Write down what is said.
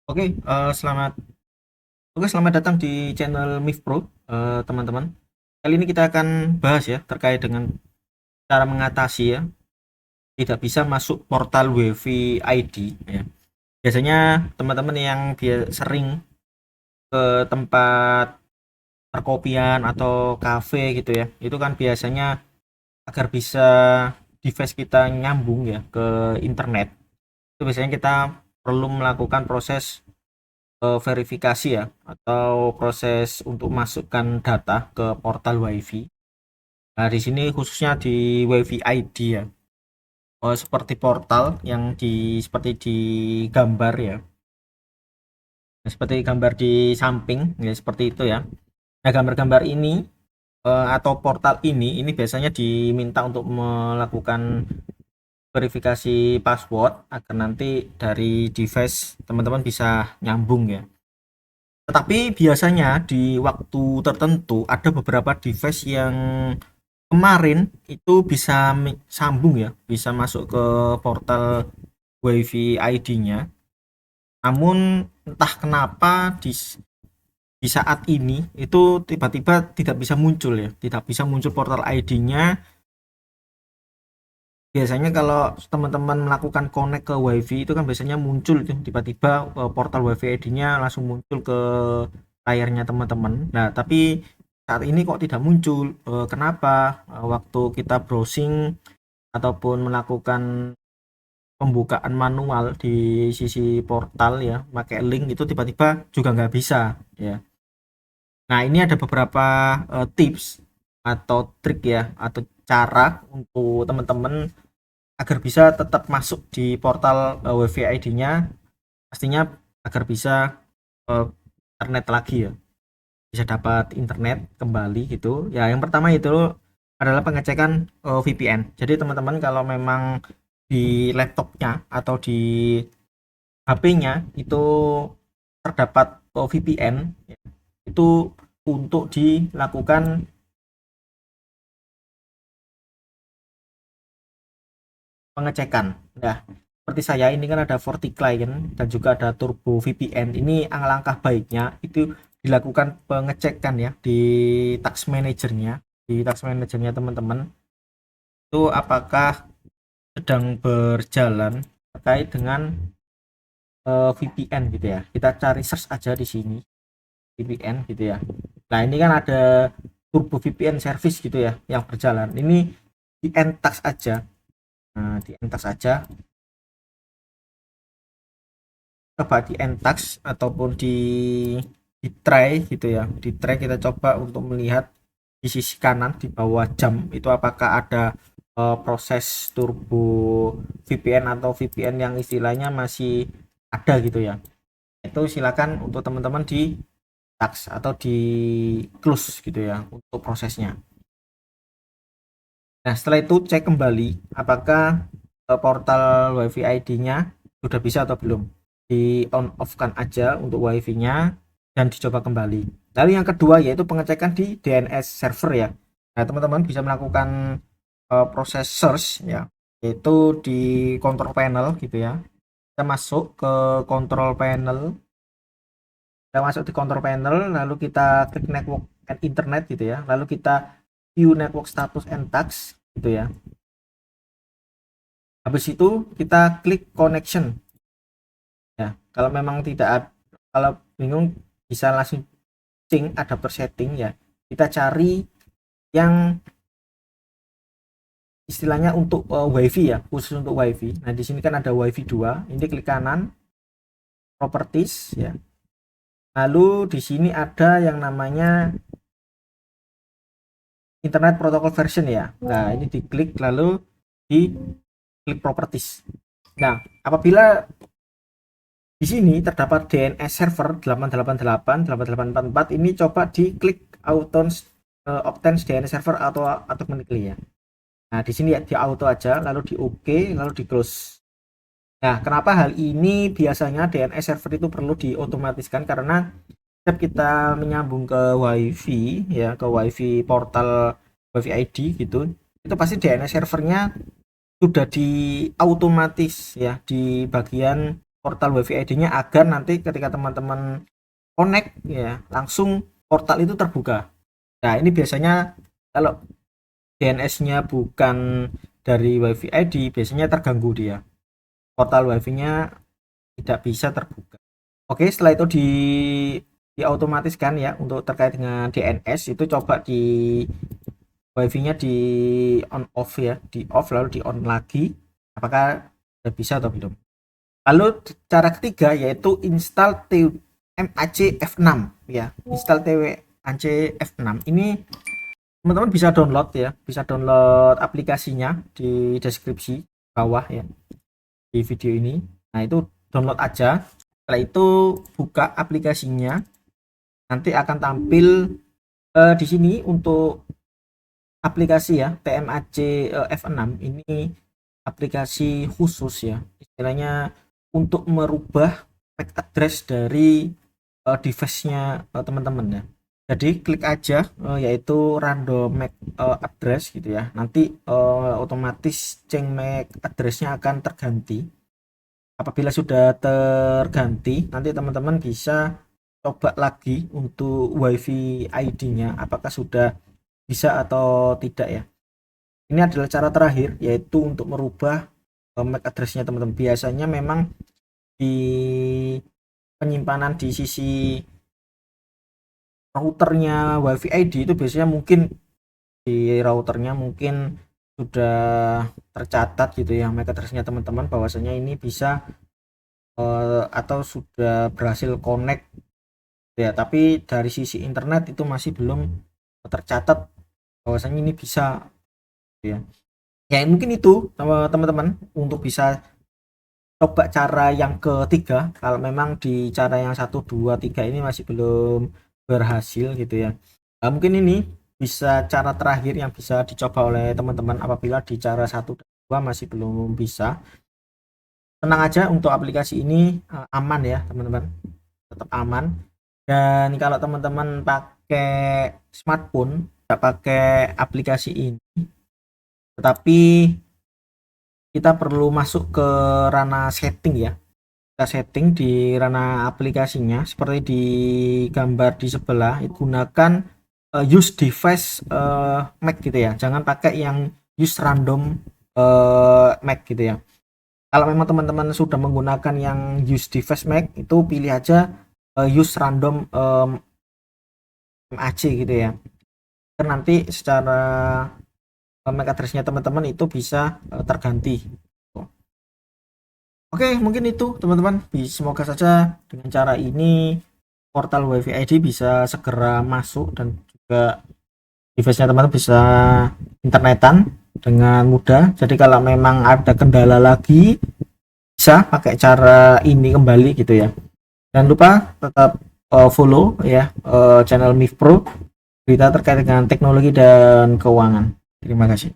Selamat selamat datang di channel MIF Pro, teman-teman. Kali ini kita akan bahas ya terkait dengan cara mengatasi ya tidak bisa masuk portal WiFi ID ya. Biasanya teman-teman yang sering ke tempat perkopian atau kafe gitu ya, itu kan biasanya agar bisa device kita nyambung ya ke internet. Itu biasanya kita perlu melakukan proses verifikasi ya atau proses untuk masukkan data ke portal WiFi. Nah, di sini khususnya di WiFi ID ya. Seperti portal yang seperti di gambar ya. Seperti gambar di samping ya seperti itu ya. Nah, gambar-gambar ini atau portal ini biasanya diminta untuk melakukan verifikasi password agar nanti dari device teman-teman bisa nyambung ya. Tetapi biasanya di waktu tertentu ada beberapa device yang kemarin itu bisa sambung ya, bisa masuk ke portal WiFi ID-nya. Namun entah kenapa di saat ini itu tiba-tiba tidak bisa muncul ya, tidak bisa muncul portal ID-nya. Biasanya kalau teman-teman melakukan connect ke WiFi itu kan biasanya muncul itu tiba-tiba portal WiFi ID-nya langsung muncul ke layarnya teman-teman. Nah, tapi saat ini kok tidak muncul. Kenapa? Waktu kita browsing ataupun melakukan pembukaan manual di sisi portal ya, pakai link itu tiba-tiba juga nggak bisa ya. Nah, ini ada beberapa tips atau trik ya atau cara untuk teman-teman agar bisa tetap masuk di portal WiFi ID-nya, pastinya agar bisa uh, internet lagi ya, bisa dapat internet kembali gitu ya. Yang pertama itu adalah pengecekan VPN. Jadi teman-teman kalau memang di laptopnya atau di HP-nya itu terdapat VPN ya, itu untuk dilakukan pengecekan. Nah, seperti saya ini kan ada FortiClient dan juga ada Turbo VPN. Ini langkah baiknya itu dilakukan pengecekan ya di task manajernya, teman-teman. Itu apakah sedang berjalan terkait dengan VPN gitu ya. Kita cari search aja di sini VPN gitu ya. Nah, ini kan ada Turbo VPN service gitu ya yang berjalan. Ini di Entax aja. Nah, di Entax aja coba di Entax ataupun di try gitu ya, di try kita coba untuk melihat di sisi kanan di bawah jam itu apakah ada proses turbo VPN atau VPN yang istilahnya masih ada gitu ya. Itu silakan untuk teman-teman di tax atau di close gitu ya untuk prosesnya. Nah, setelah itu cek kembali apakah portal WiFi ID-nya sudah bisa atau belum. Di on off kan aja untuk WiFi-nya dan dicoba kembali. Lalu yang kedua yaitu pengecekan di DNS server ya. Nah, teman-teman bisa melakukan proses search ya, yaitu di control panel gitu ya. Kita masuk ke control panel, lalu kita klik network and internet gitu ya. Lalu kita view network status and tags gitu ya. Habis itu kita klik connection ya. Kalau memang tidak ada, kalau bingung bisa langsung sync adapter setting ya. Kita cari yang istilahnya untuk WiFi ya, khusus untuk WiFi. Nah, di sini kan ada WiFi 2. Ini klik kanan, properties ya. Lalu di sini ada yang namanya internet protocol version ya. Nah, ini diklik lalu di klik properties. Nah, apabila di sini terdapat DNS server 888 8844 ini coba diklik obtain DNS server atau automatically ya. Nah, di sini ya di auto aja lalu di OK lalu di close. Nah, kenapa hal ini biasanya DNS server itu perlu diotomatiskan karena setiap kita menyambung ke WiFi ya, ke WiFi portal WiFi ID gitu, itu pasti DNS servernya sudah di otomatis ya di bagian portal WiFi ID-nya agar nanti ketika teman-teman connect ya langsung portal itu terbuka. Nah, ini biasanya kalau DNS-nya bukan dari WiFi ID biasanya terganggu dia. Portal WiFi-nya tidak bisa terbuka. Oke, setelah itu diotomatiskan ya untuk terkait dengan DNS itu coba di WiFi-nya di on off ya, di off lalu di on lagi. Apakah sudah bisa atau belum? Lalu cara ketiga yaitu install TMAC F6 ya. Install TMAC F6 ini teman-teman bisa download ya, bisa download aplikasinya di deskripsi bawah ya di video ini. Nah, itu download aja. Setelah itu buka aplikasinya. Nanti akan tampil di sini untuk aplikasi ya TMAC F6 ini aplikasi khusus ya. Istilahnya untuk merubah MAC address dari device-nya teman-teman ya. Jadi klik aja yaitu random MAC address gitu ya. Nanti otomatis change MAC address-nya akan terganti. Apabila sudah terganti, nanti teman-teman bisa coba lagi untuk WiFi ID-nya apakah sudah bisa atau tidak ya. Ini adalah cara terakhir yaitu untuk merubah MAC address-nya teman-teman. Biasanya memang di penyimpanan di sisi routernya WiFi ID itu biasanya mungkin di routernya mungkin sudah tercatat gitu ya MAC address-nya teman-teman bahwasanya ini bisa atau sudah berhasil connect ya, tapi dari sisi internet itu masih belum tercatat bahwasanya ini bisa ya. Ya mungkin itu teman-teman untuk bisa coba cara yang ketiga kalau memang di cara yang 1 2 3 ini masih belum berhasil gitu ya. Nah, mungkin ini bisa cara terakhir yang bisa dicoba oleh teman-teman apabila di cara 1 dan 2 masih belum bisa. Tenang aja untuk aplikasi ini aman ya teman-teman, tetap aman. Dan kalau teman-teman pakai smartphone tidak pakai aplikasi ini, tetapi kita perlu masuk ke ranah setting ya. Kita setting di ranah aplikasinya seperti di gambar di sebelah, gunakan use device Mac gitu ya. Jangan pakai yang use random Mac gitu ya. Kalau memang teman-teman sudah menggunakan yang use device Mac, itu pilih aja use random MAC gitu ya. Dan nanti secara MAC address-nya teman-teman itu bisa terganti. Oke, mungkin itu teman-teman. Semoga saja dengan cara ini portal WiFi ID bisa segera masuk dan juga device-nya teman-teman bisa internetan dengan mudah. Jadi kalau memang ada kendala lagi bisa pakai cara ini kembali gitu ya. Jangan lupa tetap follow ya channel MIF Pro, berita terkait dengan teknologi dan keuangan. Terima kasih.